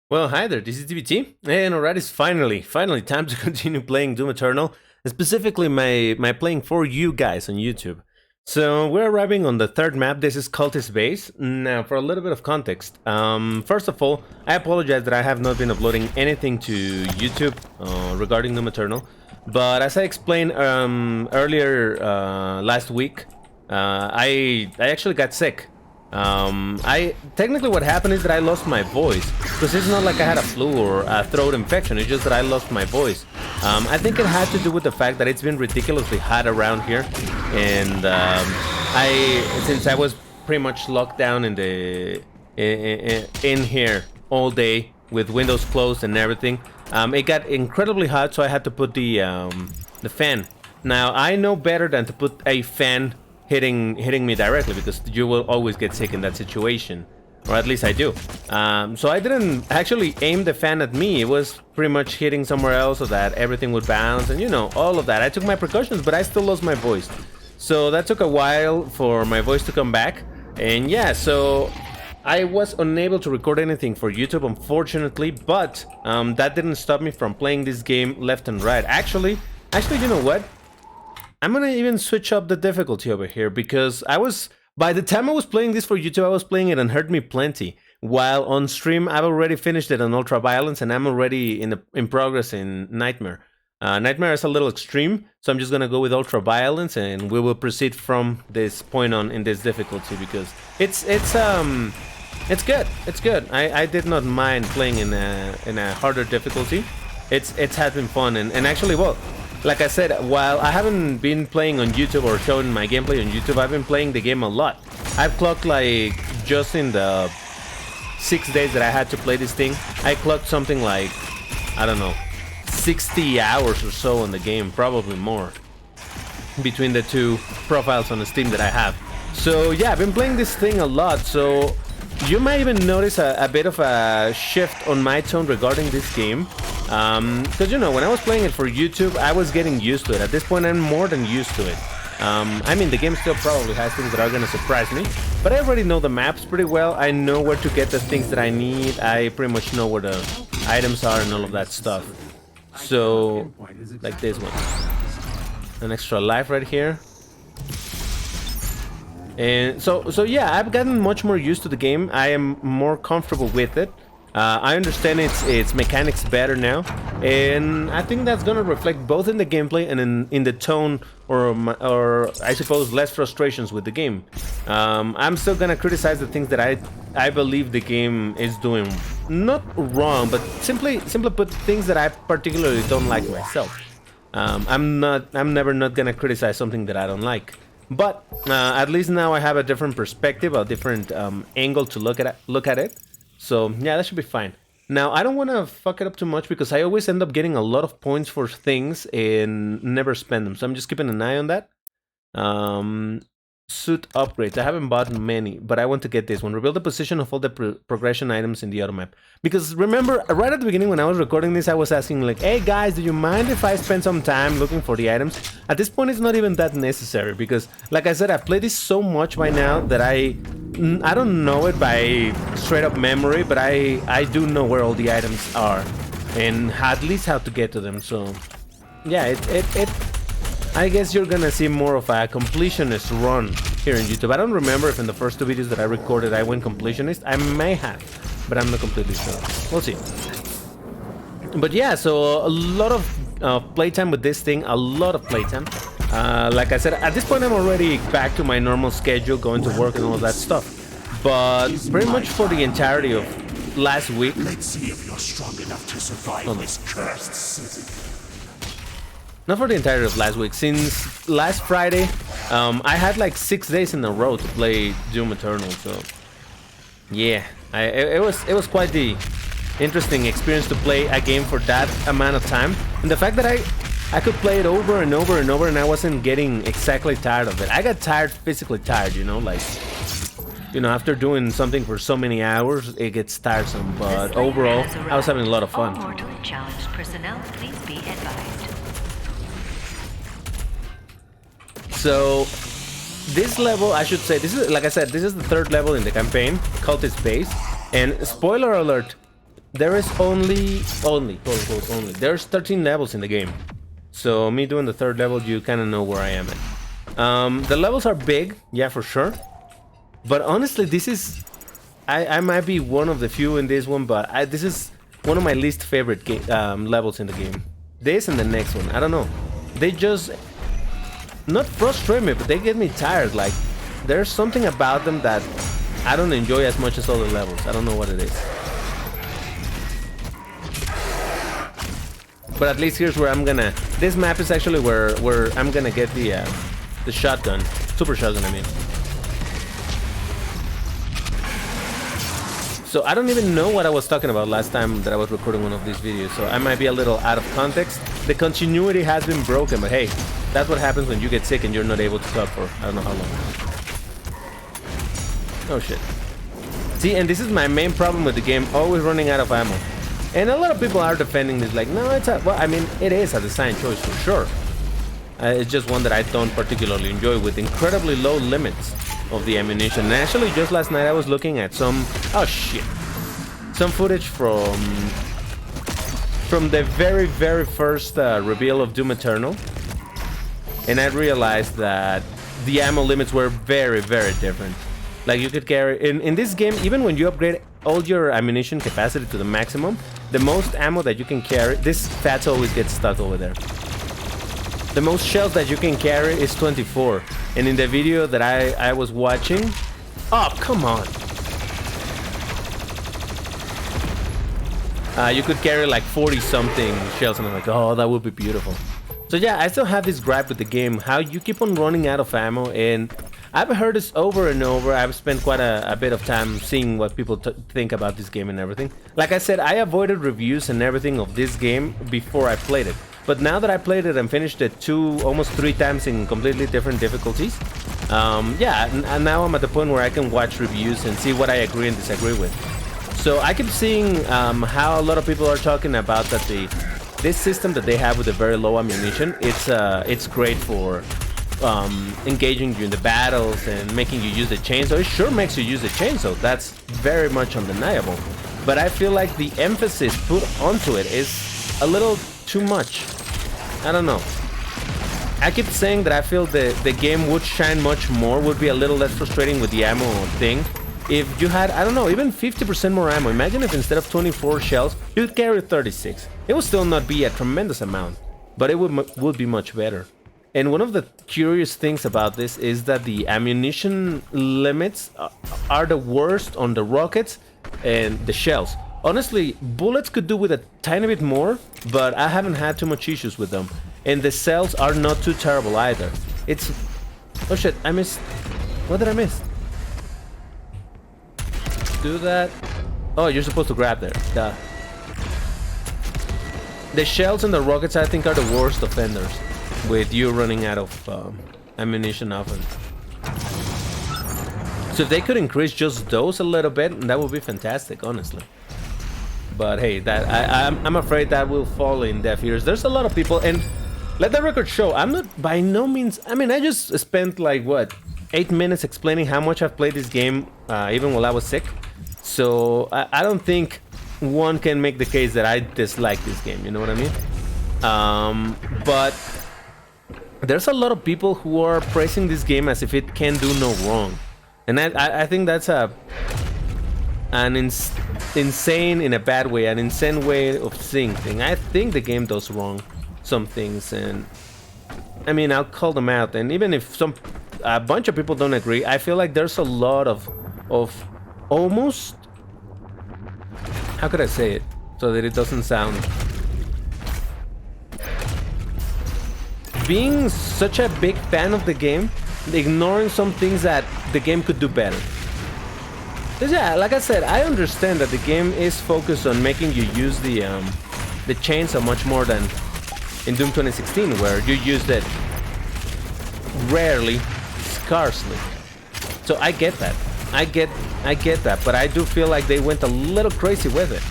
Well, hi there, this is DBT, and alright, it's finally time to continue playing Doom Eternal, specifically my playing for you guys on YouTube. So we're arriving on the third map. This is Cultist Base. Now, for a little bit of context, first of all, I apologize that I have not been uploading anything to YouTube regarding Doom Eternal, but as I explained earlier last week, I actually got sick. I technically what happened is that I lost my voice, because it's not like I had a flu or a throat infection. It's just that I lost my voice. I think it had to do with the fact that it's been ridiculously hot around here, and since I was pretty much locked down in here all day with windows closed and everything, it got incredibly hot, so I had to put the fan. Now I know better than to put a fan hitting me directly, because you will always get sick in that situation, or at least I do. So I didn't actually aim the fan at me. It was pretty much hitting somewhere else so that everything would bounce, and you know, all of that. I took my precautions, but I still lost my voice, so that took a while for my voice to come back. And yeah, so I was unable to record anything for YouTube, unfortunately, but that didn't stop me from playing this game left and right. Actually, you know what? I'm gonna even switch up the difficulty over here, because by the time I was playing this for YouTube, I was playing it and hurt me plenty. While on stream, I've already finished it on Ultra Violence, and I'm already in progress in Nightmare. Nightmare is a little extreme, so I'm just gonna go with Ultra Violence, and we will proceed from this point on in this difficulty, because it's good. It's good. I did not mind playing in a harder difficulty. It has been fun, and actually, well, like I said, while I haven't been playing on YouTube or showing my gameplay on YouTube, I've been playing the game a lot. I've clocked, like, just in the 6 days that I had to play this thing, I clocked something like, I don't know, 60 hours or so on the game, probably more, between the two profiles on the Steam that I have. So yeah, I've been playing this thing a lot, so you might even notice a bit of a shift on my tone regarding this game. Because, you know, when I was playing it for YouTube, I was getting used to it. At this point, I'm more than used to it. I mean, the game still probably has things that are gonna surprise me, but I already know the maps pretty well. I know where to get the things that I need. I pretty much know where the items are and all of that stuff. So, like this one. An extra life right here. And so yeah, I've gotten much more used to the game. I am more comfortable with it. I understand its mechanics better now, and I think that's gonna reflect both in the gameplay and in the tone, or I suppose less frustrations with the game. I'm still gonna criticize the things that I believe the game is doing not wrong, but simply put, things that I particularly don't like myself. I'm never not gonna criticize something that I don't like. But at least now I have a different perspective, a different angle to look at it. So yeah, that should be fine. Now, I don't want to fuck it up too much, because I always end up getting a lot of points for things and never spend them. So I'm just keeping an eye on that. Suit upgrades. I haven't bought many, but I want to get this one. Reveal the position of all the progression items in the auto map. Because remember, right at the beginning when I was recording this, I was asking like, hey guys, do you mind if I spend some time looking for the items? At this point, it's not even that necessary, because like I said, I've played this so much by now that I don't know it by straight up memory, but I do know where all the items are, and at least how to get to them. So yeah, I guess you're gonna see more of a completionist run here in YouTube. I don't remember if in the first two videos that I recorded I went completionist. I may have, but I'm not completely sure. We'll see. But yeah, so a lot of playtime with this thing, a lot of playtime. Like I said, at this point I'm already back to my normal schedule, going to work and all of that stuff. But pretty much for the entirety of last week. Let's see if you're strong enough to survive this cursed city. Not for the entirety of last week. Since last Friday, I had like 6 days in a row to play Doom Eternal. So yeah, it was quite the interesting experience to play a game for that amount of time, and the fact that I could play it over and over and over, and I wasn't getting exactly tired of it. I got tired, physically tired, you know, like, you know, after doing something for so many hours, it gets tiresome. But overall, I was having a lot of fun. All mortally challenged personnel, please be advised. So this level, I should say, this is, like I said, this is the third level in the campaign, Cultist Base. And spoiler alert, there is only, there's 13 levels in the game. So me doing the 3rd level, you kind of know where I am at. The levels are big, yeah, for sure. But honestly, this is, I might be one of the few in this one, but this is one of my least favorite levels in the game. This and the next one, I don't know. They just, not frustrate me, but they get me tired. Like, there's something about them that I don't enjoy as much as other levels. I don't know what it is. But at least here's where I'm gonna... This map is actually where I'm gonna get the shotgun. Super shotgun, I mean. So I don't even know what I was talking about last time that I was recording one of these videos. So I might be a little out of context. The continuity has been broken, but hey, that's what happens when you get sick and you're not able to talk for I don't know how long. Oh shit. See, and this is my main problem with the game, always running out of ammo. And a lot of people are defending this like, no, it's a... Well, I mean, it is a design choice for sure. It's just one that I don't particularly enjoy, with incredibly low limits of the ammunition. And actually, just last night I was looking at some... Oh shit. Some footage from the very, very first reveal of Doom Eternal. And I realized that the ammo limits were very, very different. Like, you could carry... In this game, even when you upgrade all your ammunition capacity to the maximum, the most ammo that you can carry... This fat always gets stuck over there. The most shells that you can carry is 24. And in the video that I was watching... Oh, come on! You could carry like 40-something shells, and I'm like, oh, that would be beautiful. So yeah, I still have this gripe with the game, how you keep on running out of ammo, and... I've heard this over and over. I've spent quite a bit of time seeing what people think about this game and everything. Like I said, I avoided reviews and everything of this game before I played it. But now that I played it and finished it almost 3 times in completely different difficulties, yeah, and now I'm at the point where I can watch reviews and see what I agree and disagree with. So I keep seeing how a lot of people are talking about that this system that they have with the very low ammunition, it's great for engaging you in the battles and making you use the chainsaw. It sure makes you use the chainsaw, that's very much undeniable. But I feel like the emphasis put onto it is a little too much. I don't know. I keep saying that I feel the game would shine much more, would be a little less frustrating with the ammo thing, if you had, I don't know, even 50% more ammo. Imagine if instead of 24 shells, you'd carry 36. It would still not be a tremendous amount, but it would be much better. And one of the curious things about this is that the ammunition limits are the worst on the rockets and the shells. Honestly, bullets could do with a tiny bit more, but I haven't had too much issues with them. And the cells are not too terrible either. It's... Oh shit, I missed... What did I miss? Do that... Oh, you're supposed to grab there. Duh. The shells and the rockets, I think, are the worst offenders, with you running out of ammunition often. So if they could increase just those a little bit, that would be fantastic, honestly. But hey, I'm afraid that will fall in deaf ears. There's a lot of people, and let the record show, I'm not by no means... I mean, I just spent like, what, 8 minutes explaining how much I've played this game, even while I was sick. So I don't think one can make the case that I dislike this game, you know what I mean? But there's a lot of people who are praising this game as if it can do no wrong. And I think that's an insane, in a bad way, an insane way of seeing things. I think the game does wrong some things, and I mean, I'll call them out. And even if a bunch of people don't agree, I feel like there's a lot of almost, how could I say it so that it doesn't sound, being such a big fan of the game, ignoring some things that the game could do better. Because yeah, like I said, I understand that the game is focused on making you use the chainsaw much more than in Doom 2016, where you used it rarely, scarcely. So I get that. I get that, but I do feel like they went a little crazy with it.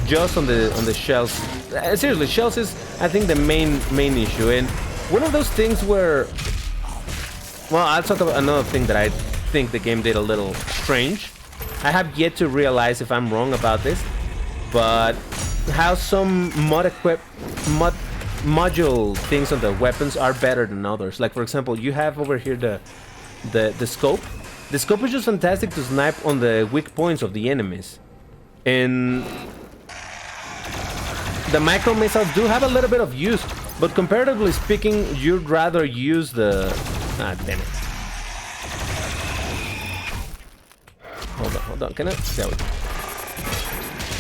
Just on the shells. Seriously, shells is, I think, the main issue. And one of those things where, well, I'll talk about another thing that I think the game did a little strange. I have yet to realize if I'm wrong about this. but how some module things on the weapons are better than others. Like for example, you have over here the scope. The scope is just fantastic to snipe on the weak points of the enemies, and the micro missiles do have a little bit of use, but comparatively speaking, you'd rather use the... Ah, damn it. Hold on, can I... There we go.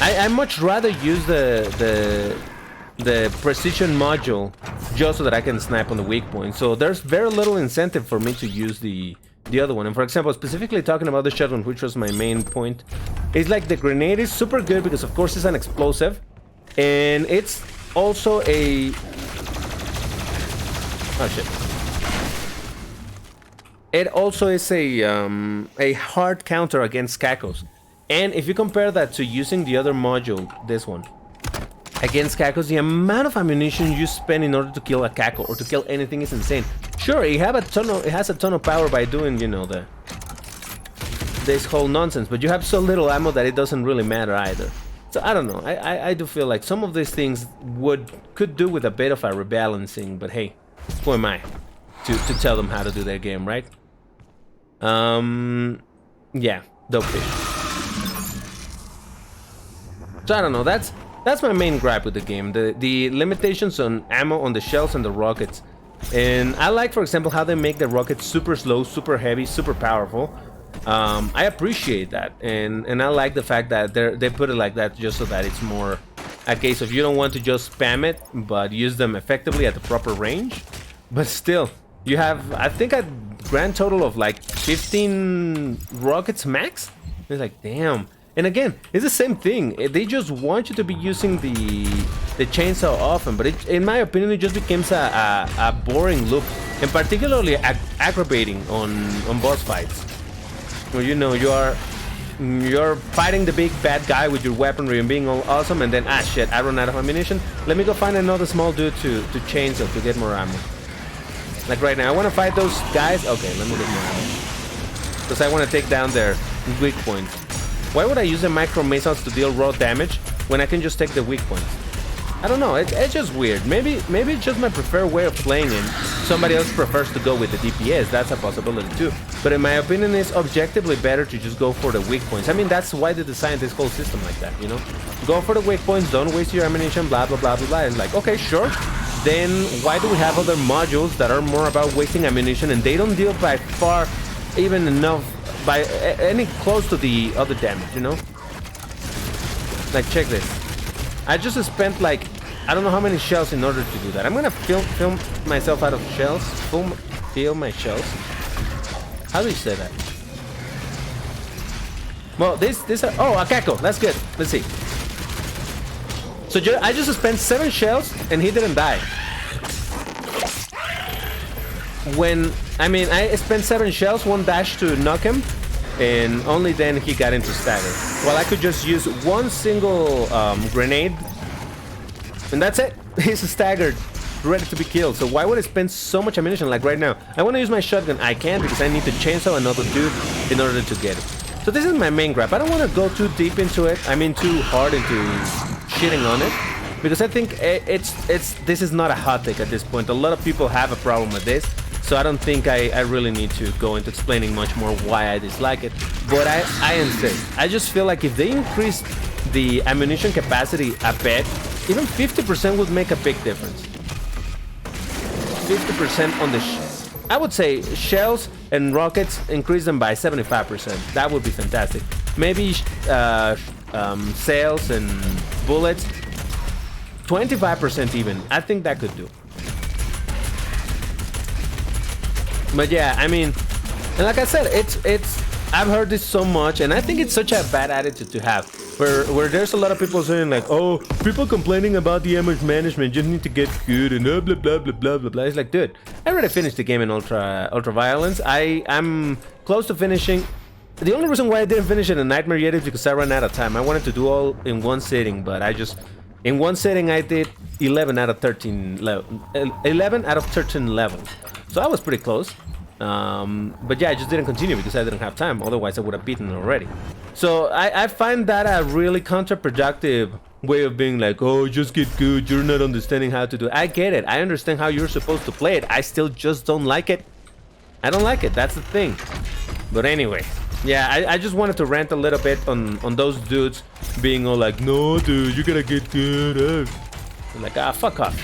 I much rather use the precision module just so that I can snipe on the weak point. So there's very little incentive for me to use the other one. And for example, specifically talking about the shotgun, which was my main point, it's like the grenade is super good because of course it's an explosive, and it's also a... Oh shit. It also is a hard counter against cacos. And if you compare that to using the other module, this one, against cacos, the amount of ammunition you spend in order to kill a caco or to kill anything is insane. Sure, it has a ton of power by doing, you know, this whole nonsense, but you have so little ammo that it doesn't really matter either. So I don't know. I do feel like some of these things could do with a bit of a rebalancing, but hey, who am I to tell them how to do their game, right? Yeah, dope fish. So I don't know, that's my main gripe with the game, the limitations on ammo on the shells and the rockets. And I like, for example, how they make the rockets super slow, super heavy, super powerful. I appreciate that, and I like the fact that they put it like that just so that it's more a case of you don't want to just spam it, but use them effectively at the proper range. But still, you have, I think, a grand total of like 15 rockets max. It's like, damn. And again, it's the same thing. They just want you to be using the chainsaw often, but in my opinion, it just becomes a boring loop, and particularly aggravating on boss fights, where you know you're fighting the big bad guy with your weaponry and being all awesome, and then ah shit, I run out of ammunition. Let me go find another small dude to chainsaw to get more ammo. Like right now, I want to fight those guys. Okay, let me get more ammo because I want to take down their weak points. Why would I use the micro missiles to deal raw damage when I can just take the weak points? I don't know, it's just weird. Maybe it's just my preferred way of playing, and somebody else prefers to go with the DPS. That's a possibility too. But in my opinion, it's objectively better to just go for the weak points. I mean, that's why they designed this whole system like that, you know? Go for the weak points, don't waste your ammunition, blah, blah, blah, blah, blah. It's like, okay, sure. Then why do we have other modules that are more about wasting ammunition, and they don't deal by far even enough by any close to the other damage, you know? Like, check this. I just spent like, I don't know how many shells in order to do that. I'm gonna film myself out of shells. Fill my shells. How do you say that? Well, this oh, a caco. That's good. Let's see. So I just spent 7 shells and he didn't die. I mean, I spent 7 shells, 1 dash to knock him, and only then he got into stagger. Well, I could just use 1 single grenade, and that's it. He's staggered, ready to be killed. So why would I spend so much ammunition? Like right now, I want to use my shotgun. I can't because I need to chainsaw another dude in order to get it. So this is my main gripe. I don't want to go too deep into it. I mean, too hard into shitting on it, because I think this is not a hot take at this point. A lot of people have a problem with this. So I don't think I really need to go into explaining much more why I dislike it. But I insist. I just feel like if they increase the ammunition capacity a bit, even 50% would make a big difference. 50% on the... I would say shells and rockets, increase them by 75%. That would be fantastic. Maybe sails and bullets, 25% even. I think that could do. But yeah, I mean, and like I said, I've heard this so much, and I think it's such a bad attitude to have, where there's a lot of people saying like, oh, people complaining about the damage management, just need to get good and blah blah blah blah blah blah blah. It's like, dude, I already finished the game in ultra violence. I'm close to finishing. The only reason why I didn't finish it in Nightmare yet is because I ran out of time. I wanted to do all in one sitting, but in one sitting I did 11 out of 13 levels. So I was pretty close. But yeah, I just didn't continue because I didn't have time. Otherwise, I would have beaten it already. So I find that a really counterproductive way of being like, oh, just get good. You're not understanding how to do it. I get it. I understand how you're supposed to play it. I still just don't like it. I don't like it. That's the thing. But anyway, yeah, I just wanted to rant a little bit on those dudes being all like, no, dude, you gotta get good. I'm like, fuck off.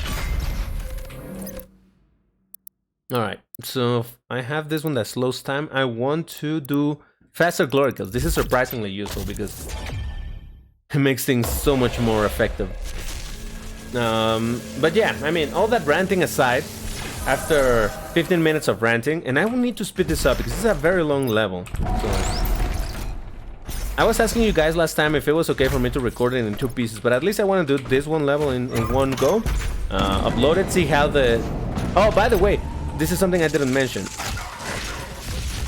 Alright, so I have this one that slows time. I want to do faster glory kills. This is surprisingly useful because it makes things so much more effective. But yeah, I mean, all that ranting aside, after 15 minutes of ranting, and I will need to speed this up because this is a very long level. So I was asking you guys last time if it was okay for me to record it in 2 pieces, but at least I want to do this one level in one go. Upload it, see how the... Oh, by the way, this is something I didn't mention.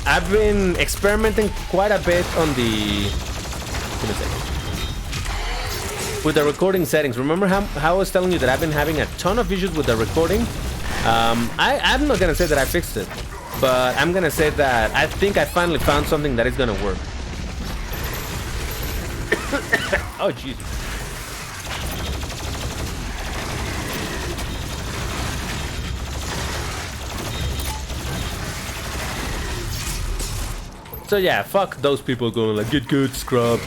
I've been experimenting quite a bit on the... Give me a second. With the recording settings. Remember how I was telling you that I've been having a ton of issues with the recording? I'm not gonna say that I fixed it, but I'm gonna say that I think I finally found something that is gonna work. Oh, jeez. So yeah, fuck those people going like, get good, scrub.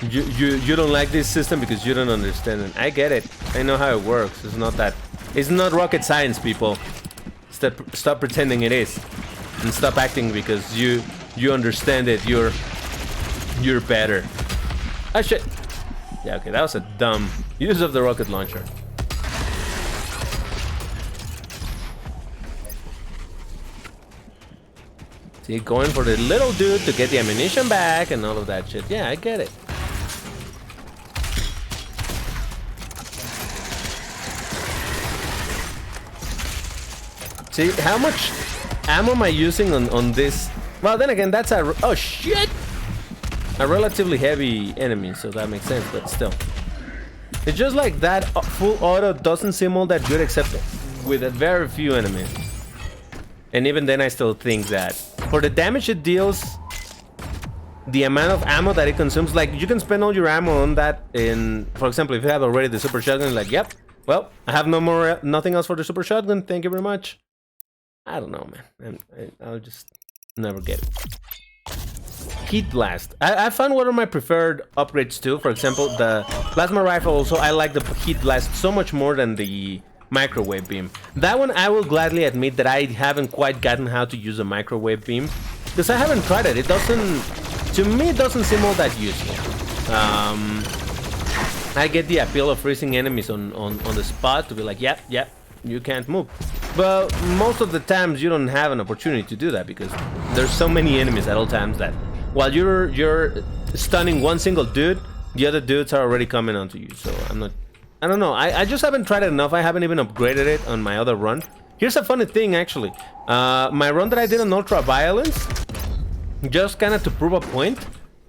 You don't like this system because you don't understand it. I get it. I know how it works. It's not rocket science, people. Stop pretending it is, and stop acting because you understand it. You're better. Oh shit. Yeah, okay, that was a dumb use of the rocket launcher. See, going for the little dude to get the ammunition back and all of that shit. Yeah, I get it. See, how much ammo am I using on this? Well, then again, that's a... Oh, shit! A relatively heavy enemy, so that makes sense, but still. It's just like that full auto doesn't seem all that good except with a very few enemies. And even then, I still think that for the damage it deals, the amount of ammo that it consumes, like you can spend all your ammo on that in, for example, if you have already the super shotgun, like, yep, well, I have nothing else for the super shotgun, thank you very much. I don't know, man. I'll just never get it. Heat blast. I found one of my preferred upgrades too. For example, the plasma rifle also, I like the heat blast so much more than the microwave beam. That one I will gladly admit that I haven't quite gotten how to use a microwave beam because I haven't tried it. It doesn't, to me, it doesn't seem all that useful. I get the appeal of freezing enemies on the spot to be like, yep, you can't move. But most of the times you don't have an opportunity to do that because there's so many enemies at all times that while you're stunning one single dude, the other dudes are already coming onto you. So I don't know. I just haven't tried it enough. I haven't even upgraded it on my other run. Here's a funny thing, actually. My run that I did on Ultra Violence, just kind of to prove a point.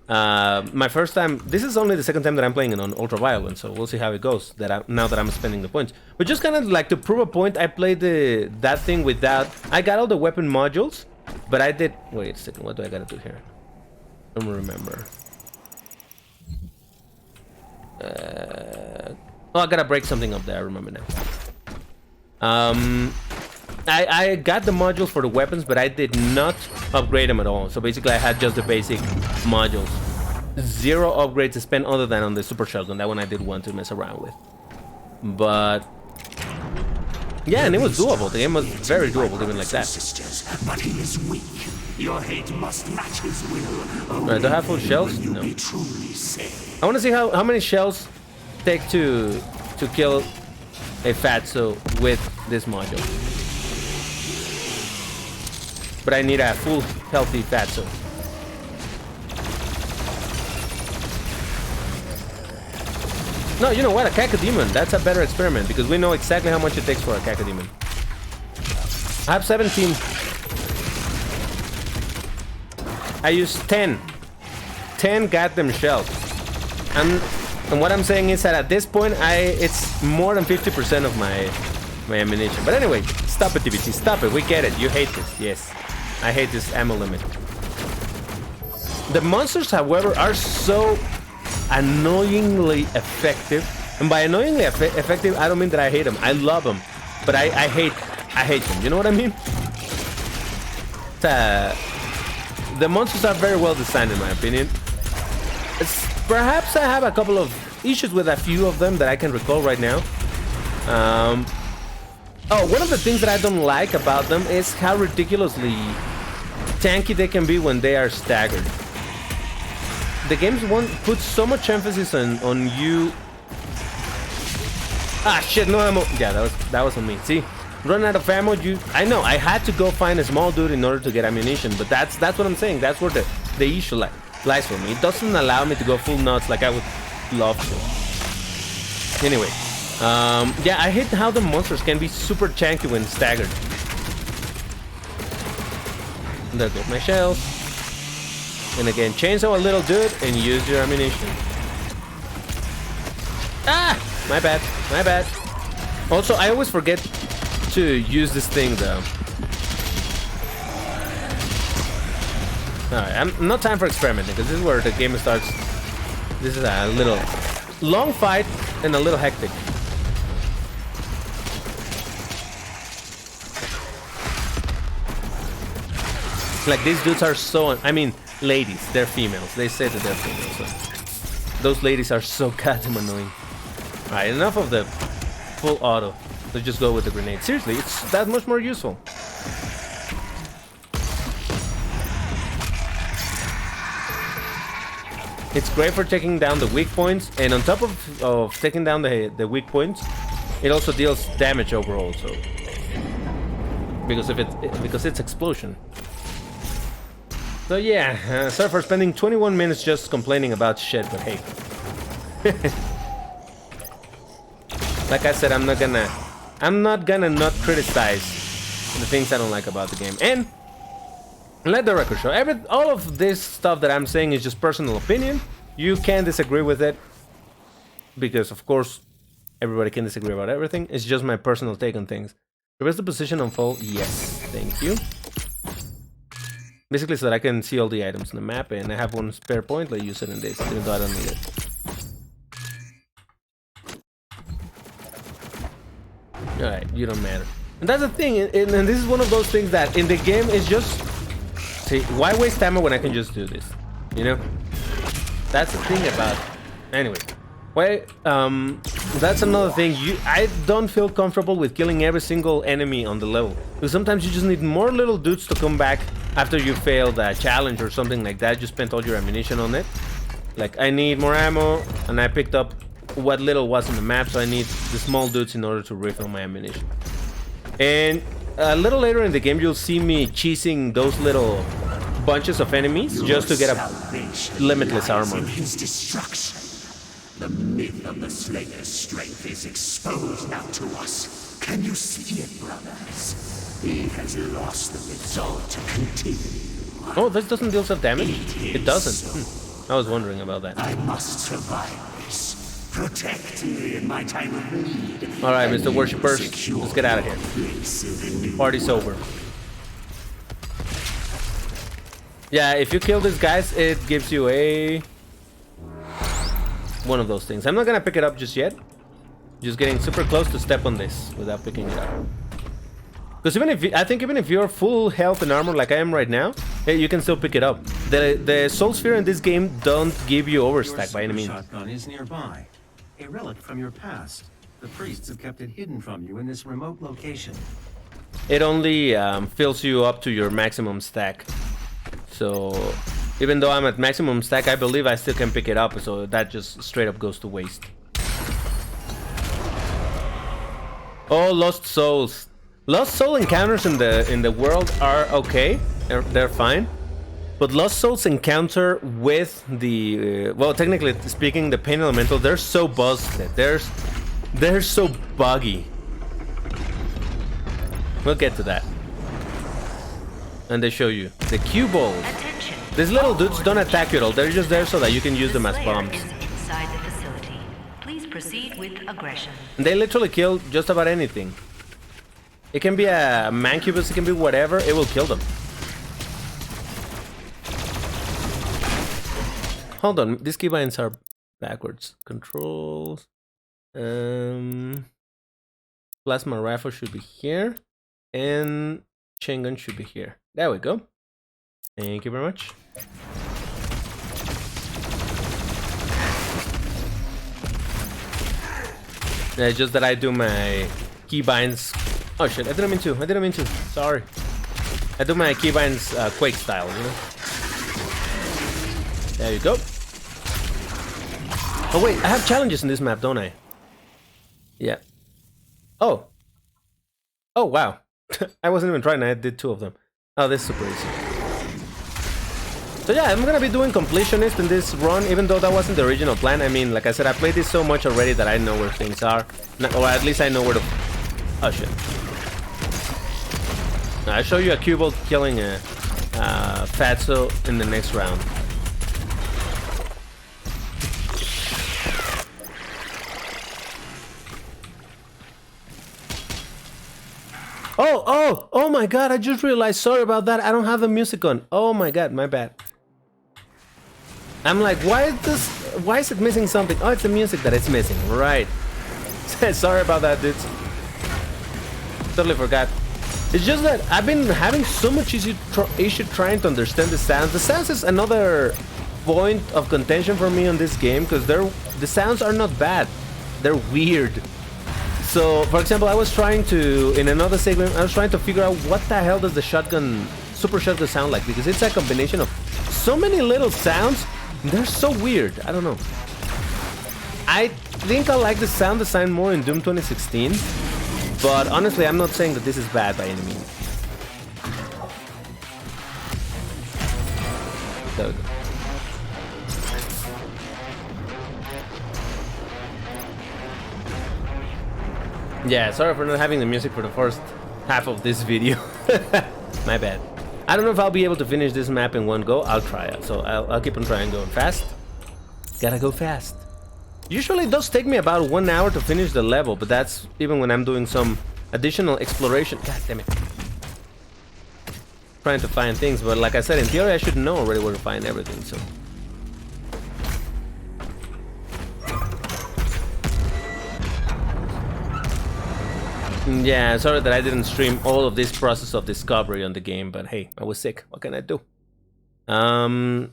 My first time, this is only the second time that I'm playing it on Ultra Violence, so we'll see how it goes now that I'm spending the points. But just kind of like to prove a point, I played that thing without... I got all the weapon modules, but I did... Wait a second, what do I gotta do here? I don't remember. Oh, I gotta break something up there, I remember now. I got the modules for the weapons, but I did not upgrade them at all. So basically I had just the basic modules. 0 upgrades to spend other than on the super shotgun. That one I did want to mess around with. But yeah, and it was doable. The game was very doable even like that. Sisters, but he is weak. Your hate must match his will. Right, do I have full shells? No. I want to see how many shells take to kill a fatso with this module. But I need a full healthy fatso. No, you know what? A cacodemon. That's a better experiment because we know exactly how much it takes for a cacodemon. I have 17. I used 10. 10 goddamn shells. And what I'm saying is that at this point, it's more than 50% of my ammunition. But anyway, stop it, TBT. Stop it. We get it. You hate this. Yes. I hate this ammo limit. The monsters, however, are so annoyingly effective. And by annoyingly effective, I don't mean that I hate them. I love them. But I hate them. You know what I mean? The monsters are very well designed, in my opinion. Perhaps I have a couple of issues with a few of them that I can recall right now. One of the things that I don't like about them is how ridiculously tanky they can be when they are staggered. The game's puts so much emphasis on you. Ah shit, no ammo. Yeah, that was on me. See, run out of ammo. I know I had to go find a small dude in order to get ammunition, but that's what I'm saying. That's where the issue lies for me. It doesn't allow me to go full nuts like I would love to. Anyway, yeah, I hate how the monsters can be super tanky when staggered. There goes my shells. And again, chainsaw a little dude and use your ammunition. Ah! My bad. My bad. Also, I always forget to use this thing, though. Alright, not time for experimenting, because this is where the game starts. This is a little long fight and a little hectic. Like, these dudes are so... I mean, ladies. They're females. They say that they're females. So. Those ladies are so goddamn annoying. Alright, enough of the full auto. Let's just go with the grenade. Seriously, it's that much more useful. It's great for taking down the weak points, and on top of taking down the weak points, it also deals damage overall. So because it's explosion. So yeah, sorry for spending 21 minutes just complaining about shit, but hey. Like I said, I'm not gonna not criticize the things I don't like about the game. And let the record show, all of this stuff that I'm saying is just personal opinion. You can disagree with it, because of course everybody can disagree about everything. It's just my personal take on things. Reverse the position on full, yes, thank you. Basically so that I can see all the items on the map, and I have one spare point, let's use it in this, even though I don't need it. Alright, you don't matter. And that's the thing, and this is one of those things that in the game is just... See, why waste ammo when I can just do this? You know? That's the thing about... Anyway. That's another thing. I don't feel comfortable with killing every single enemy on the level. Because sometimes you just need more little dudes to come back after you failed a challenge or something like that. You spent all your ammunition on it. Like, I need more ammo, and I picked up what little was on the map, so I need the small dudes in order to refill my ammunition. And a little later in the game, you'll see me cheesing those little bunches of enemies just to get a limitless armor. His destruction. The myth of the Slayer's strength is exposed now to us. Can you see it, brothers? He has lost the resolve to continue. Oh, this doesn't deal some damage? It doesn't. I was wondering about that. I must survive this. Protect me in my time of need. Alright, Mr. Worshippers, let's get out of here. Party's over. Yeah, if you kill these guys, it gives you a... one of those things. I'm not gonna pick it up just yet. Just getting super close to step on this without picking it up. Because even if you're full health and armor like I am right now, you can still pick it up. The soul sphere in this game don't give you overstack by any means. Your shotgun is nearby. A relic from your past. The priests have kept it hidden from you in this remote location. It only fills you up to your maximum stack. So even though I'm at maximum stack, I believe I still can pick it up. So that just straight up goes to waste. Oh, lost souls. Lost soul encounters in the world are okay. They're fine. But Lost Souls encounter with the... well, technically speaking, the Pain Elemental, they're so busted. They're so buggy. We'll get to that. And they show you the cue balls. These little dudes don't attack you at all. They're just there so that you can use them as bombs. Inside the facility. Please proceed with aggression. And they literally kill just about anything. It can be a mancubus, it can be whatever, it will kill them. hold on. These keybinds are backwards. Controls. Plasma rifle should be here. And chain gun should be here. There we go. Thank you very much. Yeah, it's just that I do my keybinds. Oh shit, I didn't mean to. Sorry. I do my keybinds Quake style, you know? There you go. Oh wait, I have challenges in this map, don't I? Yeah. Oh. Oh wow. I wasn't even trying, I did 2 of them. Oh, this is super easy. So yeah, I'm gonna be doing completionist in this run, even though that wasn't the original plan. I mean, like I said, I played this so much already that I know where things are. Or at least I know where to... Oh shit. I'll show you a Cubalt killing a Fatso in the next round. Oh my god, I just realized, sorry about that, I don't have the music on. Oh my god, my bad. I'm like, why is it missing something? Oh, it's the music that it's missing, right. Sorry about that, dudes. Totally forgot. It's just that I've been having so much issue trying to understand the sounds. The sounds is another point of contention for me on this game, because the sounds are not bad. They're weird. So, for example, I was trying to, in another segment, I was trying to figure out what the hell does the super shotgun sound like, because it's a combination of so many little sounds, and they're so weird. I don't know. I think I like the sound design more in Doom 2016, but honestly, I'm not saying that this is bad by any means. There we go. Yeah, sorry for not having the music for the first half of this video. My bad. I don't know if I'll be able to finish this map in one go. I'll try it. So I'll keep on trying going fast. Gotta go fast. Usually it does take me about 1 hour to finish the level, but that's even when I'm doing some additional exploration. God damn it. Trying to find things, but like I said, in theory I should know already where to find everything, so... Yeah, sorry that I didn't stream all of this process of discovery on the game, but hey, I was sick. What can I do?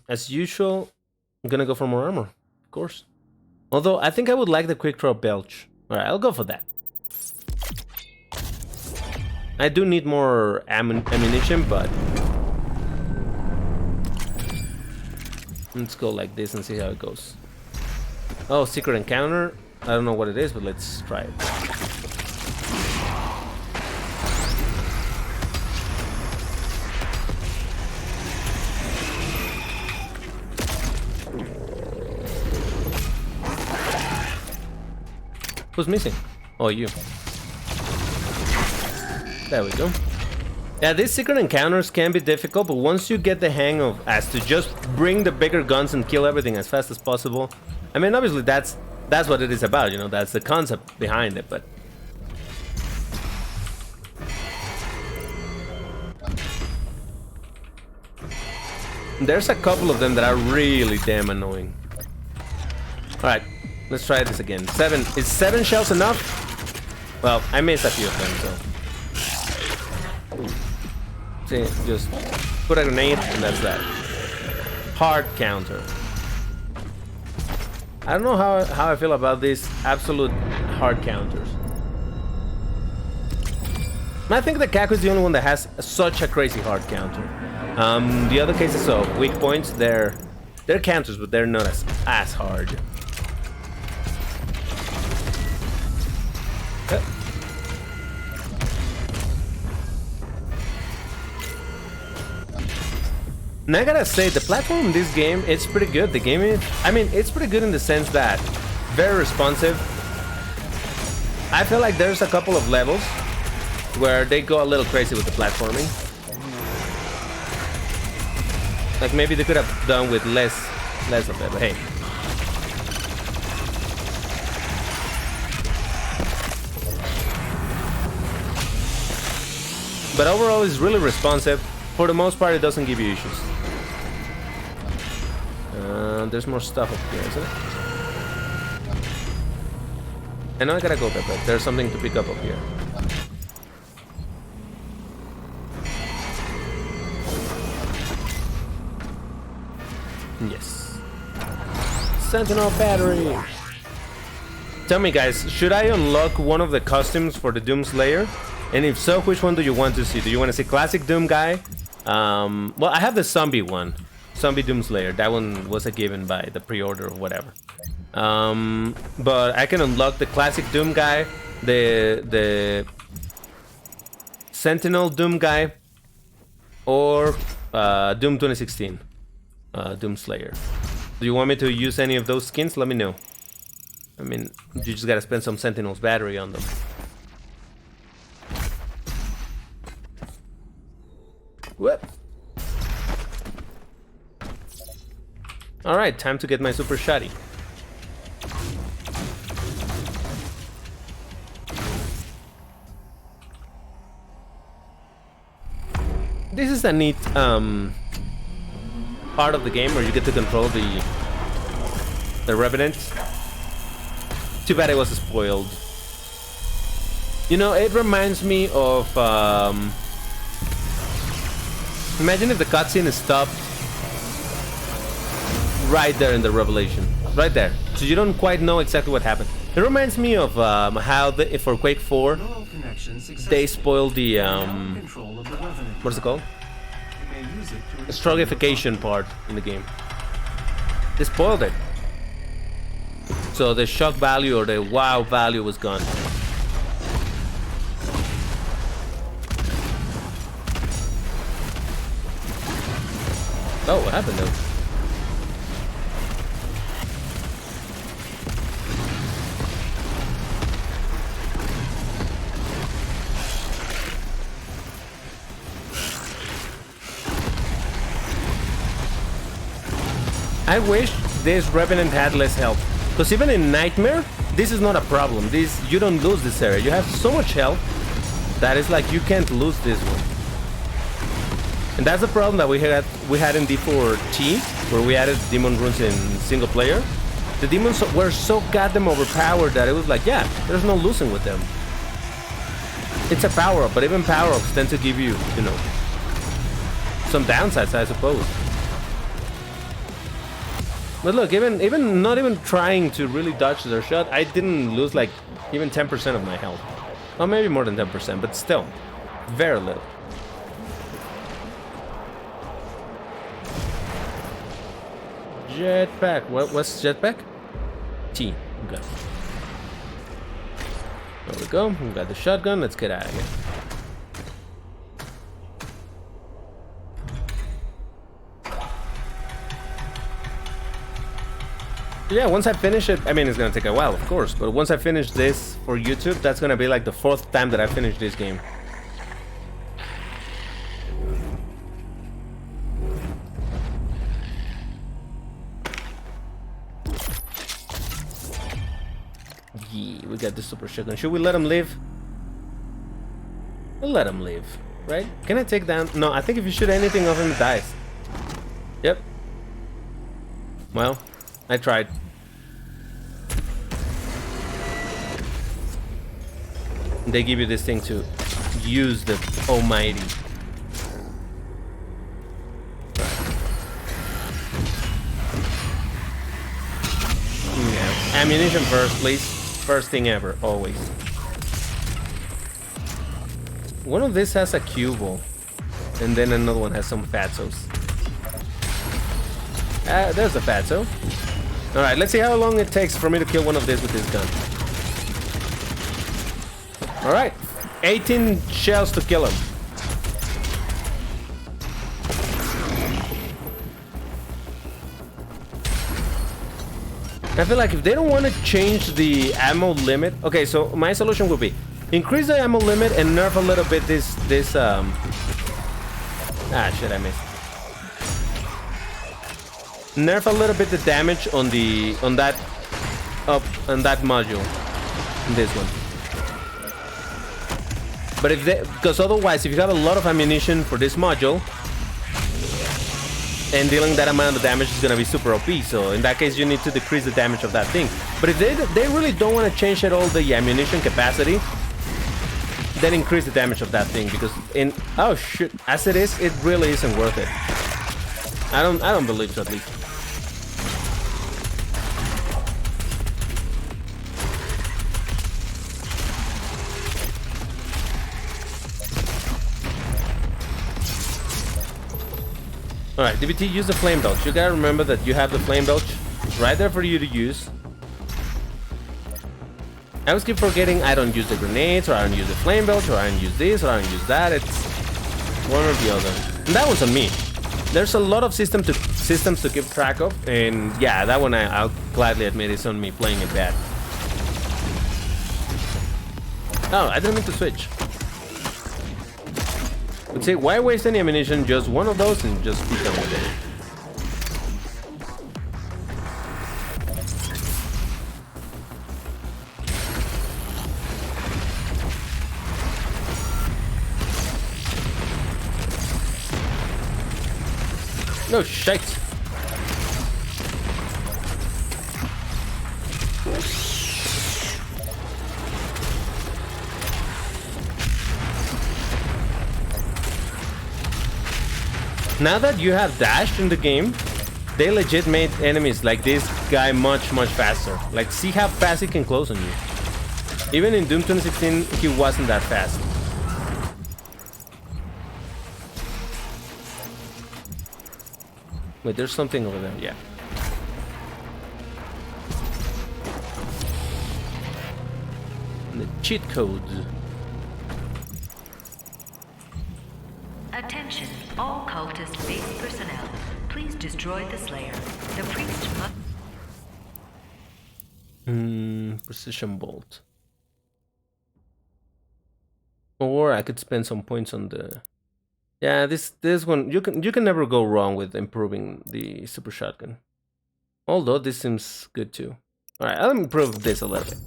As usual, I'm gonna go for more armor, of course. Although, I think I would like the quick draw belch. Alright, I'll go for that. I do need more ammunition, but... Let's go like this and see how it goes. Oh, secret encounter. I don't know what it is, but let's try it. Who's missing? Oh, you. There we go. Yeah, these secret encounters can be difficult, but once you get the hang of as to just bring the bigger guns and kill everything as fast as possible. I mean, obviously that's what it is about, you know, that's the concept behind it, but... There's a couple of them that are really damn annoying. Alright. Let's try this again. 7. Is 7 shells enough? Well, I missed a few of them, so... See, just put a grenade, and that's that. Hard counter. I don't know how I feel about these absolute hard counters. I think the Kaku is the only one that has such a crazy hard counter. The other cases of weak points, they're counters, but they're not as hard. And I gotta say, the platform in this game, it's pretty good. The game is, I mean, it's pretty good in the sense that very responsive. I feel like there's a couple of levels where they go a little crazy with the platforming. Like maybe they could have done with less of it, but hey. But overall, it's really responsive. For the most part, it doesn't give you issues. There's more stuff up here, isn't it? I know I gotta go there, but there's something to pick up here. Yes. Sentinel battery. Tell me, guys, should I unlock one of the costumes for the Doom Slayer? And if so, which one do you want to see? Do you want to see classic Doom guy? Well, I have the zombie one. Zombie Doom Slayer. That one was a given by the pre-order or whatever. But I can unlock the classic Doom guy, the Sentinel Doom guy, or Doom 2016 Doom Slayer. Do you want me to use any of those skins? Let me know. I mean, you just gotta spend some Sentinel's battery on them. Whoop. Alright, time to get my super shotty. This is a neat part of the game where you get to control the Revenant. Too bad it was spoiled. You know, it reminds me of imagine if the cutscene stopped right there in the Revelation, right there, so you don't quite know exactly what happened. It reminds me of how for Quake 4 they spoiled the what's it called? The strugification part in the game. They spoiled it, so the shock value or the wow value was gone. Oh, what happened though? I wish this Revenant had less health, because even in Nightmare, this is not a problem. You don't lose this area. You have so much health that it's like you can't lose this one. And that's the problem that we had in D4T, where we added demon runes in single player. The demons were so goddamn overpowered that it was like, yeah, there's no losing with them. It's a power-up, but even power-ups tend to give you, you know, some downsides, I suppose. But look, even not even trying to really dodge their shot, I didn't lose like even 10% of my health. Or maybe more than 10%, but still, very little. Jetpack. What's jetpack? T. Okay. There we go. We got the shotgun. Let's get out of here. Yeah, once I finish it, I mean, it's gonna take a while, of course, but once I finish this for YouTube, that's gonna be like the 4th time that I finish this game. Yeah, we got the super shotgun. Should we let him live? We'll let him live, right? Can I take down? No, I think if you shoot anything of him, it dies. Yep. Well, I tried. They give you this thing to use the almighty. Yeah. Ammunition first, please. First thing ever, always. One of these has a cubble, and then another one has some fatsos. There's a fatso. Alright, let's see how long it takes for me to kill one of these with this gun. Alright, 18 shells to kill him. I feel like if they don't want to change the ammo limit... Okay, so my solution would be increase the ammo limit and nerf a little bit this Ah, shit, I missed. Nerf a little bit the damage on that module. This one. But because otherwise, if you have a lot of ammunition for this module, and dealing that amount of damage is gonna be super OP. So in that case, you need to decrease the damage of that thing. But if they really don't want to change at all the ammunition capacity, then increase the damage of that thing, because oh shit, as it is, it really isn't worth it. I don't believe so, at least. Alright, DBT, use the flame belch. You gotta remember that you have the flame belch right there for you to use. I always keep forgetting I don't use the grenades, or I don't use the flame belch, or I don't use this, or I don't use that. It's one or the other. And that one's on me. There's a lot of systems to keep track of, and yeah, that one I'll gladly admit is on me playing it bad. Oh, I didn't mean to switch. Would say, why waste any ammunition? Just one of those and just be done with it. No shite. Now that you have dashed in the game, they legit made enemies like this guy much faster. Like, see how fast he can close on you. Even in Doom 2016, he wasn't that fast. Wait, there's something over there. Yeah. The cheat code. Attention, all cultist base personnel. Please destroy the Slayer. The priest must... Precision bolt. Or I could spend some points on the... Yeah, this one, you can never go wrong with improving the super shotgun. Although this seems good too. Alright, I'll improve this a little bit.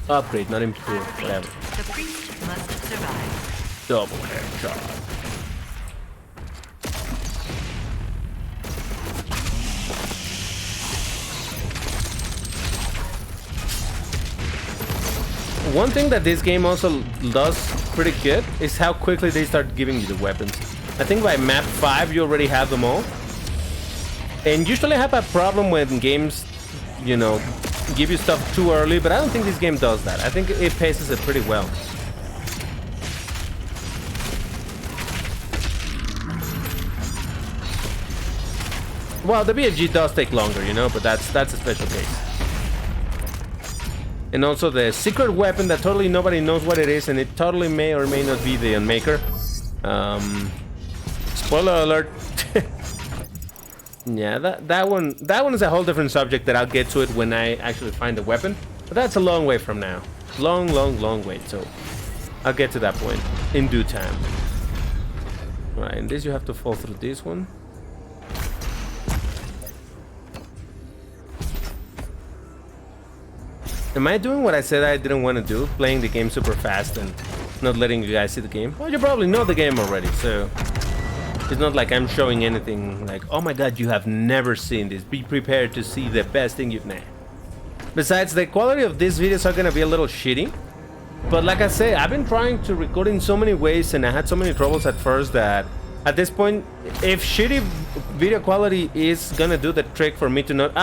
Upgrade, not improve, whatever. The priest must survive. Double headshot. One thing that this game also does pretty good is how quickly they start giving you the weapons. I think by map 5 you already have them all. And usually I have a problem when games, you know, give you stuff too early, but I don't think this game does that. I think it paces it pretty well. Well, the BFG does take longer, you know, but that's a special case. And also the secret weapon that totally nobody knows what it is, and it totally may or may not be the Unmaker. Spoiler alert. Yeah, that one is a whole different subject that I'll get to it when I actually find the weapon. But that's a long way from now. Long way. So I'll get to that point in due time. Alright, and this you have to fall through this one. Am I doing what I said I didn't want to do? Playing the game super fast and not letting you guys see the game? Well, you probably know the game already, so it's not like I'm showing anything like, oh my god, you have never seen this. Be prepared to see the best thing you've made. Besides, the quality of these videos are gonna be a little shitty. But like I say, I've been trying to record in so many ways and I had so many troubles at first that at this point, if shitty video quality is gonna do the trick for me to not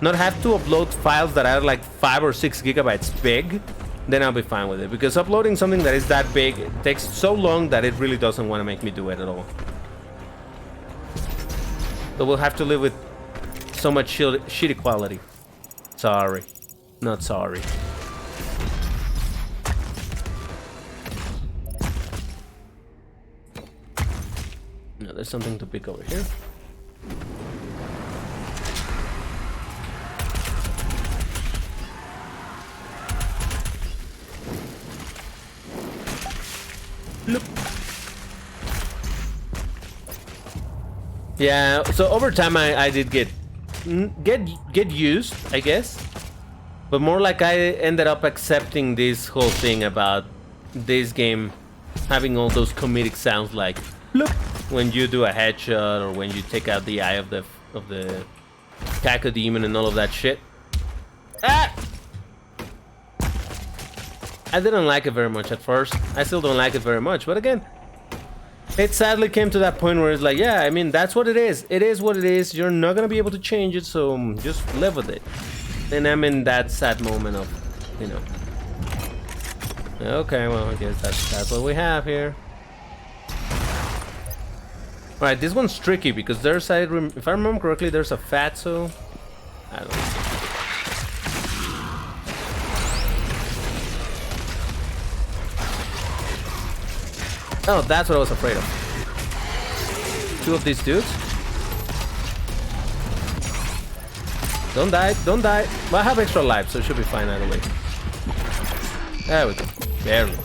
not have to upload files that are like 5 or 6 gigabytes big, then I'll be fine with it. Because uploading something that is that big takes so long that it really doesn't want to make me do it at all. So we'll have to live with so much shitty quality. Sorry. Not sorry. No, there's something to pick over here. Look. Yeah, so over time I did get used, I guess, but more like I ended up accepting this whole thing about this game having all those comedic sounds like bloop, when you do a headshot or when you take out the eye of the Caco-demon and all of that shit. Ah! I didn't like it very much at first. I still don't like it very much, but again, it sadly came to that point where it's like, yeah, I mean, that's what it is. It is what it is. You're not gonna be able to change it, so just live with it. And I'm in that sad moment of, you know. Okay, well, I guess that's what we have here. Alright, this one's tricky because there's, if I remember correctly, there's a fatso. I don't know. Oh, that's what I was afraid of. Two of these dudes. Don't die, don't die. Well, I have extra life, so it should be fine either way. There we go. Barely.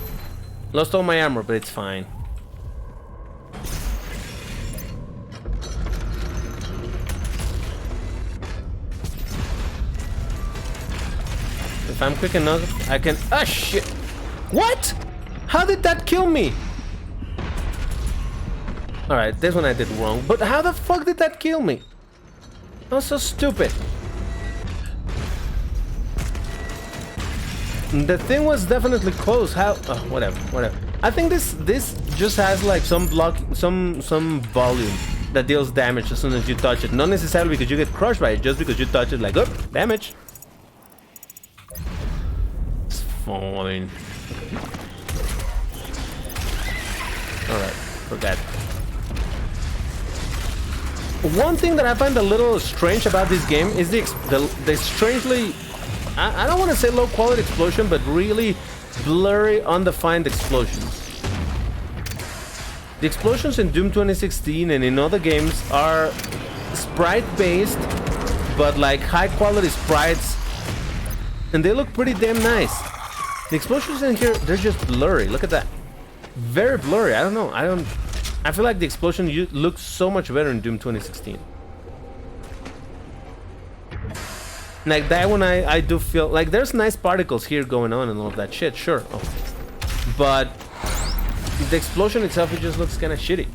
Lost all my armor, but it's fine. If I'm quick enough, I can... Ah, shit! What? How did that kill me? Alright, this one I did wrong. But how the fuck did that kill me? That was so stupid. The thing was definitely close. How? Oh, whatever. I think this just has like some volume that deals damage as soon as you touch it. Not necessarily because you get crushed by it, just because you touch it. Like, oh, damage. It's fine. All right, forget. One thing that I find a little strange about this game is the strangely, I don't want to say low quality explosion, but really blurry, undefined explosions. The explosions in Doom 2016 and in other games are sprite based, but like high quality sprites, and they look pretty damn nice. The explosions in here, they're just blurry. Look at that. Very blurry. I don't know. I feel like the explosion looks so much better in Doom 2016. Like that one, I do feel like there's nice particles here going on and all of that shit, sure. Oh. But the explosion itself, it just looks kind of shitty.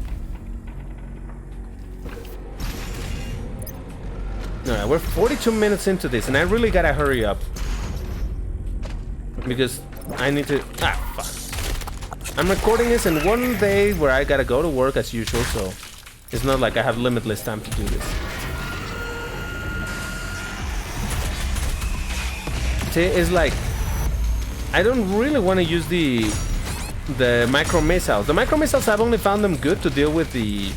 Alright, we're 42 minutes into this, and I really gotta hurry up. Because I need to... Ah, fuck. I'm recording this in one day where I gotta go to work as usual, so it's not like I have limitless time to do this. See, it's like I don't really want to use the micro missiles. The micro missiles, I've only found them good to deal with the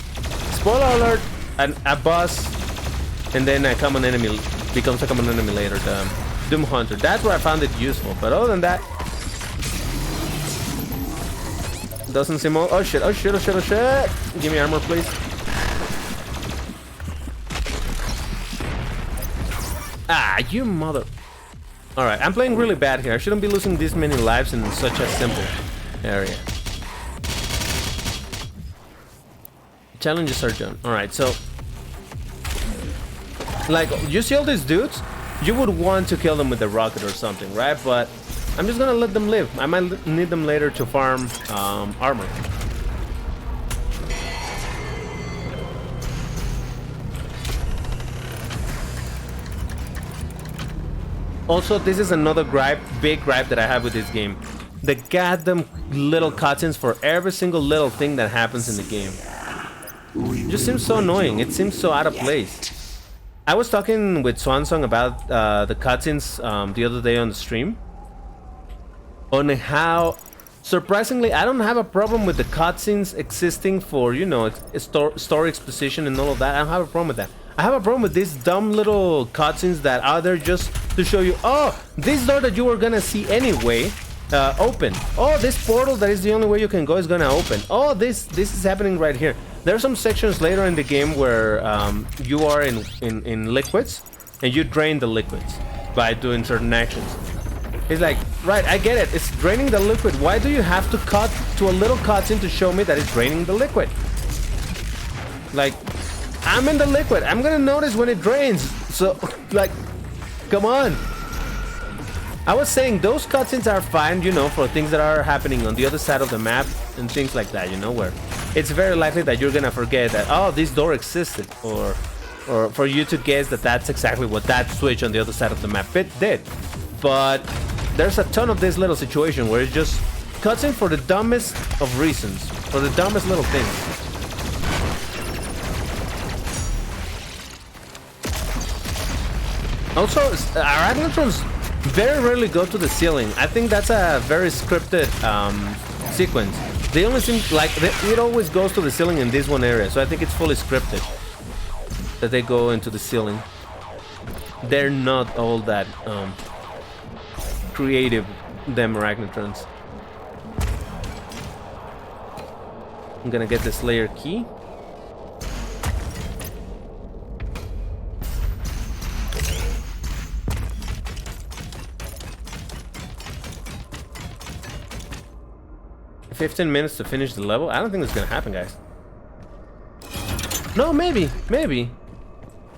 spoiler alert, a boss, and then a common enemy becomes a common enemy later. The Doom Hunter. That's where I found it useful. But other than that, doesn't seem all... Oh shit, oh shit, oh shit, oh shit. Give me armor, please. Ah, you mother... Alright, I'm playing really bad here. I shouldn't be losing this many lives in such a simple area. Challenges are done. Alright, so... Like, you see all these dudes? You would want to kill them with a rocket or something, right? But I'm just gonna let them live. I might need them later to farm armor. Also, this is another big gripe that I have with this game. The goddamn little cutscenes for every single little thing that happens in the game. It just seems so annoying. It seems so out of place. I was talking with Swansong about the cutscenes the other day on the stream. On how, surprisingly, I don't have a problem with the cutscenes existing for, you know, story exposition and all of that. I don't have a problem with that. I have a problem with these dumb little cutscenes that are there just to show you, oh, this door that you were gonna see anyway, open. Oh, this portal that is the only way you can go is gonna open. Oh, this is happening right here. There are some sections later in the game where you are in liquids, and you drain the liquids by doing certain actions. It's like, right, I get it. It's draining the liquid. Why do you have to cut to a little cutscene to show me that it's draining the liquid? Like, I'm in the liquid. I'm gonna notice when it drains. So, like, come on. I was saying those cutscenes are fine, you know, for things that are happening on the other side of the map and things like that, you know, where it's very likely that you're gonna forget that, oh, this door existed, or for you to guess that that's exactly what that switch on the other side of the map did. But there's a ton of this little situation where it just cuts in for the dumbest of reasons, for the dumbest little things. Also, arachnotrons very rarely go to the ceiling. I think that's a very scripted sequence. They only seem like it always goes to the ceiling in this one area, so I think it's fully scripted that they go into the ceiling. They're not all that creative, them arachnotrons. I'm gonna get the Slayer key. $15 minutes to finish the level? I don't think that's gonna happen, guys. No, maybe.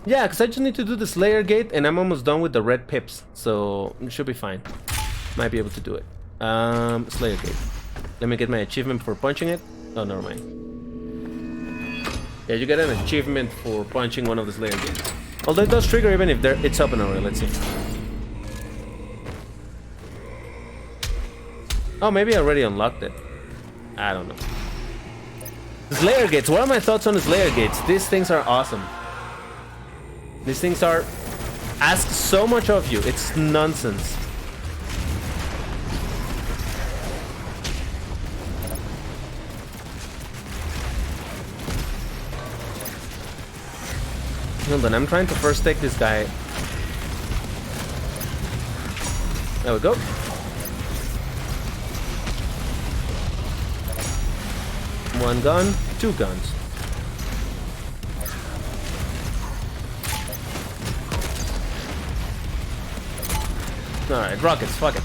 Yeah, because I just need to do the Slayer gate and I'm almost done with the red pips. So it should be fine. Might be able to do it. Slayer gate. Let me get my achievement for punching it. Oh, never mind. Yeah, you get an achievement for punching one of the Slayer gates. Although it does trigger even if it's open already. Let's see. Oh, maybe I already unlocked it. I don't know. Slayer gates. What are my thoughts on the Slayer gates? These things are awesome. These things ask so much of you. It's nonsense. Hold on, I'm trying to first take this guy. There we go. One gun, two guns. Alright, rockets, fuck it.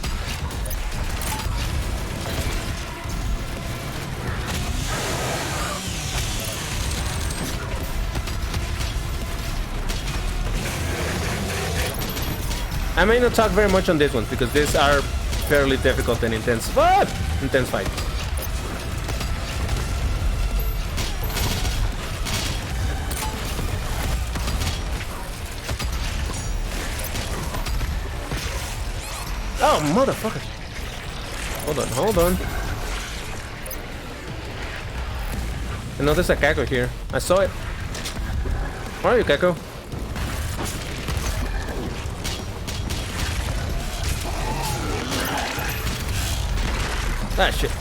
I may not talk very much on this one because these are fairly difficult and intense. What? Intense fight. Oh, motherfucker. Hold on. I know there's a Kako here. I saw it. Where are you, Kako? Ah, shit.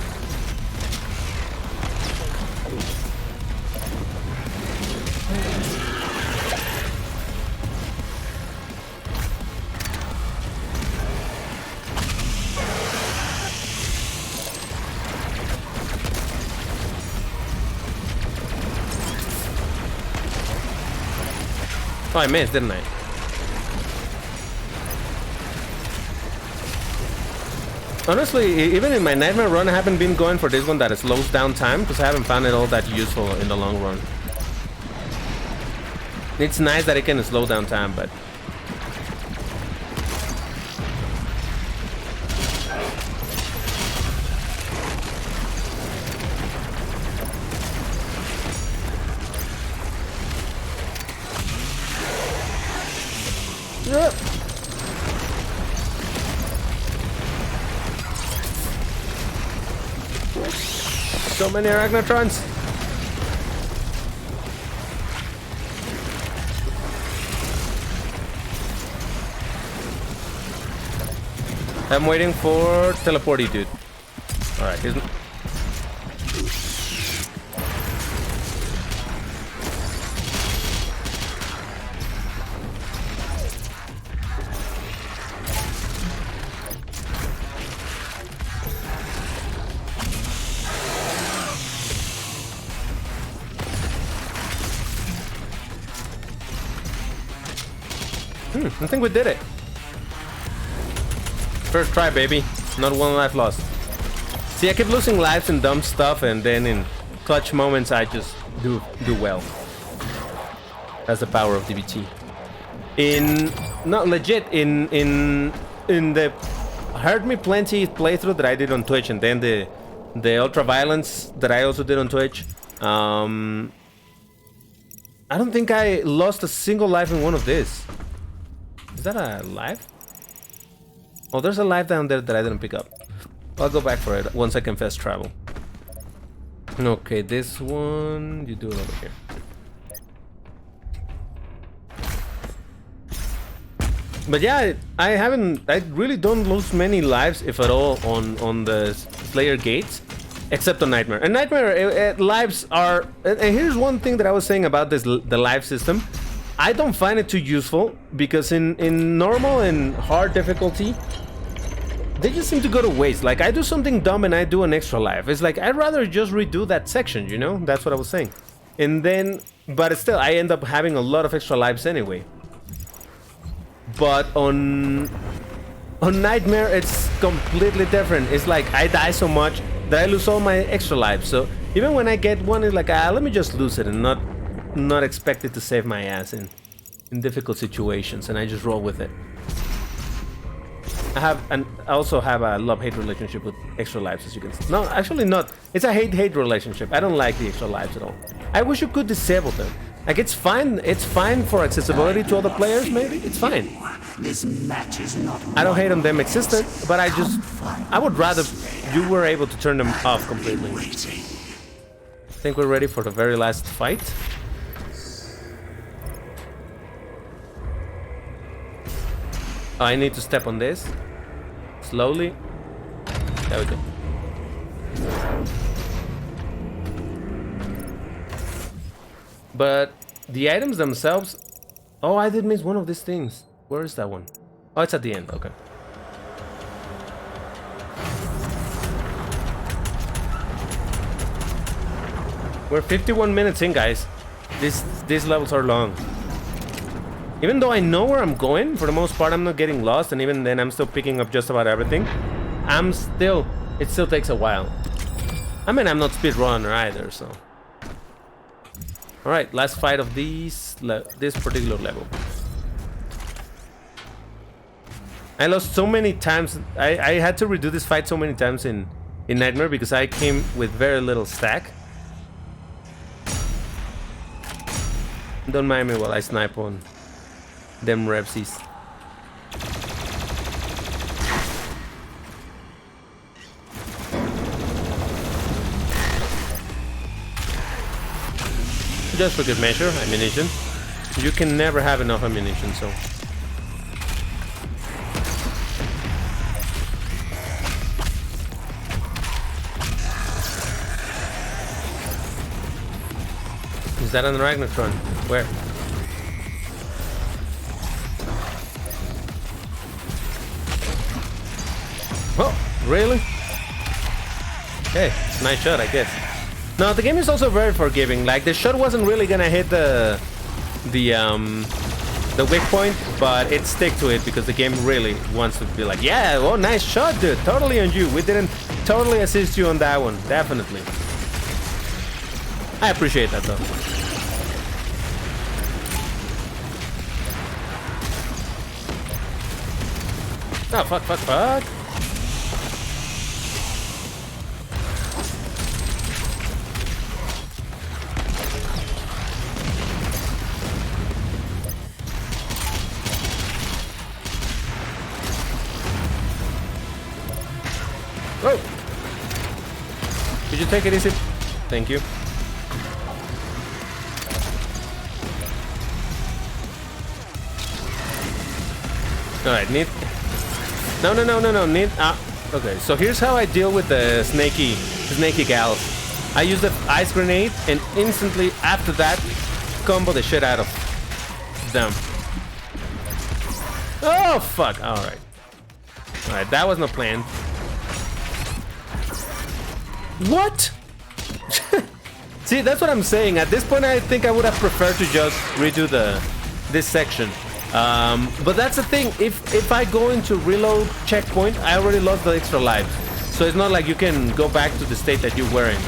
Oh, I missed, didn't I? Honestly, even in my nightmare run, I haven't been going for this one that slows down time because I haven't found it all that useful in the long run. It's nice that it can slow down time, but... So many arachnotrons. I'm waiting for teleporty, dude. Alright, here's... I think we did it. First try, baby. Not one life lost. See, I keep losing lives in dumb stuff, and then in clutch moments, I just do well. That's the power of DBT. In the Hurt Me Plenty playthrough that I did on Twitch, and then the Ultra Violence that I also did on Twitch, I don't think I lost a single life in one of these. Is that a life? Oh, there's a life down there that I didn't pick up. I'll go back for it once I can fast travel. Okay, this one, you do it over here. But yeah, I really don't lose many lives, if at all, on the Slayer gates, except on Nightmare. And Nightmare, lives are, and here's one thing that I was saying about this, the life system. I don't find it too useful, because in normal and hard difficulty, they just seem to go to waste. Like, I do something dumb and I do an extra life. It's like, I'd rather just redo that section, you know? That's what I was saying. And then, but still, I end up having a lot of extra lives anyway. But on Nightmare, it's completely different. It's like, I die so much that I lose all my extra lives. So even when I get one, it's like, let me just lose it and not expect it to save my ass in difficult situations, and I just roll with it. I also have a love-hate relationship with extra lives, as you can see. No, actually not. It's a hate-hate relationship. I don't like the extra lives at all. I wish you could disable them. Like, it's fine for accessibility to other players, maybe. It's fine. This match is not I don't hate on them existed, but I would rather you were able to turn them off completely. I think we're ready for the very last fight. Oh, I need to step on this. Slowly. There we go. But the items themselves... Oh, I did miss one of these things. Where is that one? Oh, it's at the end. Okay. We're 51 minutes in, guys. These levels are long. Even though I know where I'm going, for the most part, I'm not getting lost, and even then, I'm still picking up just about everything. It still takes a while. I mean, I'm not speedrunner either, so. All right, last fight of this particular level. I lost so many times. I had to redo this fight so many times in Nightmare because I came with very little stack. Don't mind me while I snipe on them repsies. Just for good measure, ammunition. You can never have enough ammunition, so. Is that an Ragnartron? Where? Oh, really? Hey, nice shot, I guess. No, the game is also very forgiving. Like, the shot wasn't really gonna hit the weak point, but it stick to it because the game really wants to be like, yeah, oh, nice shot, dude. Totally on you. We didn't totally assist you on that one. Definitely. I appreciate that, though. Oh, fuck. Whoa! Could you take it easy? Thank you. Alright, need... No, need... okay, so here's how I deal with the snaky gals. I use the ice grenade, and instantly after that, combo the shit out of them. Oh, fuck! Alright. Alright, that was no plan. What? See, that's what I'm saying. At this point, I think I would have preferred to just redo this section. But that's the thing. If I go into reload checkpoint, I already lost the extra lives. So it's not like you can go back to the state that you were in.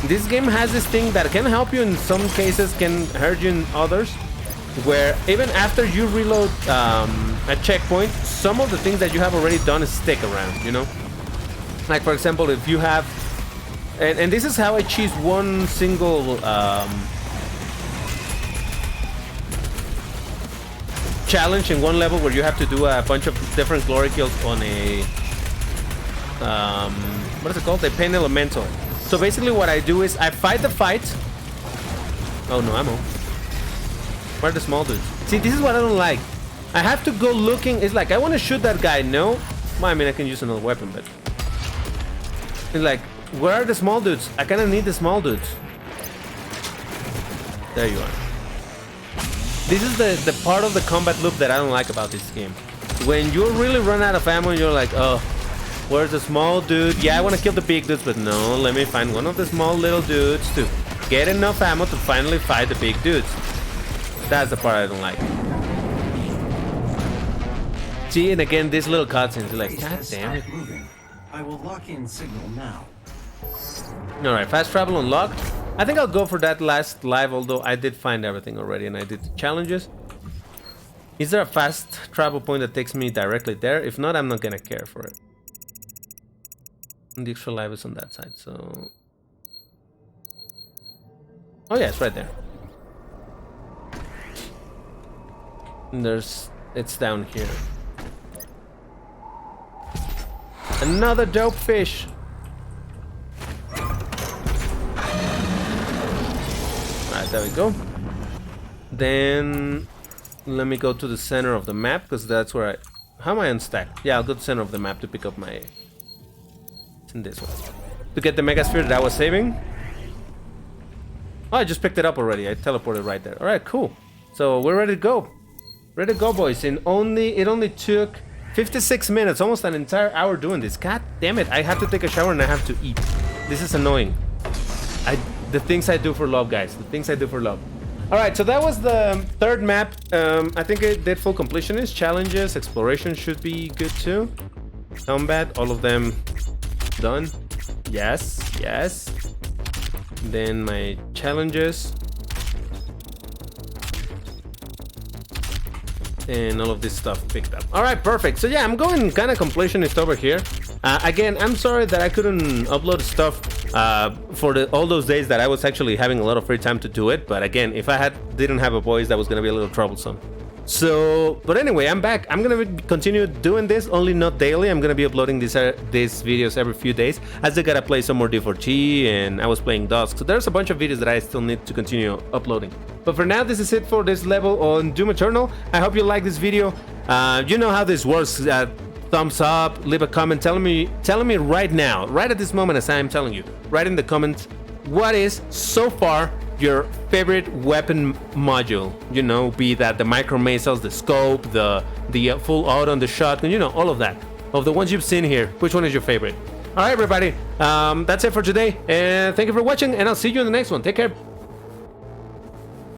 This game has this thing that can help you in some cases, can hurt you in others. Where even after you reload a checkpoint, some of the things that you have already done stick around, you know? Like, for example, if you have And this is how I choose one single challenge in one level where you have to do a bunch of different glory kills on a what is it called? A pain elemental. So basically what I do is I fight the fight. Oh no ammo. Where are the small dudes? See, this is what I don't like. I have to go looking. It's like I want to shoot that guy. No, well, I mean I can use another weapon, but it's like, where are the small dudes? I kind of need the small dudes. There you are. This is the part of the combat loop that I don't like about this game. When you really run out of ammo, you're like, oh, where's the small dude? Yeah, I want to kill the big dudes, but no, let me find one of the small little dudes to get enough ammo to finally fight the big dudes. That's the part I don't like. See, and again, this little cutscenes, like, god damn it. I will lock in signal now. Alright, fast travel unlocked. I think I'll go for that last live, although I did find everything already and I did the challenges. Is there a fast travel point that takes me directly there? If not, I'm not gonna care for it. And the extra live is on that side, so... Oh yeah, it's right there. And it's down here. Another dope fish. Alright, there we go. Then let me go to the center of the map because that's where I... How am I unstacked? Yeah, I'll go to the center of the map to pick up my... It's in this one. To get the mega sphere that I was saving. Oh, I just picked it up already. I teleported right there. Alright, cool. So we're ready to go. Ready to go, boys. It only took 56 minutes, almost an entire hour doing this. God damn it, I have to take a shower and I have to eat. This is annoying. The things I do for love, guys. The things I do for love. Alright, so that was the third map. I think it did full completionist. Challenges, exploration should be good too. Combat, all of them done. Yes, yes. Then my challenges. And all of this stuff picked up. All right, perfect. So yeah, I'm going kind of completionist over here. Again, I'm sorry that I couldn't upload stuff for all those days that I was actually having a lot of free time to do it. But again, if I didn't have a voice, that was gonna be a little troublesome. So, but anyway, I'm back. I'm gonna continue doing this, only not daily. I'm gonna be uploading these videos every few days, as I gotta play some more D4T, and I was playing Dusk. So there's a bunch of videos that I still need to continue uploading. But for now, this is it for this level on Doom Eternal. I hope you like this video. You know how this works. Thumbs up, leave a comment, telling me right now, right at this moment as I am telling you, right in the comments, what is so far your favorite weapon module. You know, be that the micro missiles, the scope, the full auto on the shotgun, you know, all of that. Of the ones you've seen here, which one is your favorite? All right, everybody, that's it for today, and thank you for watching, and I'll see you in the next one. Take care.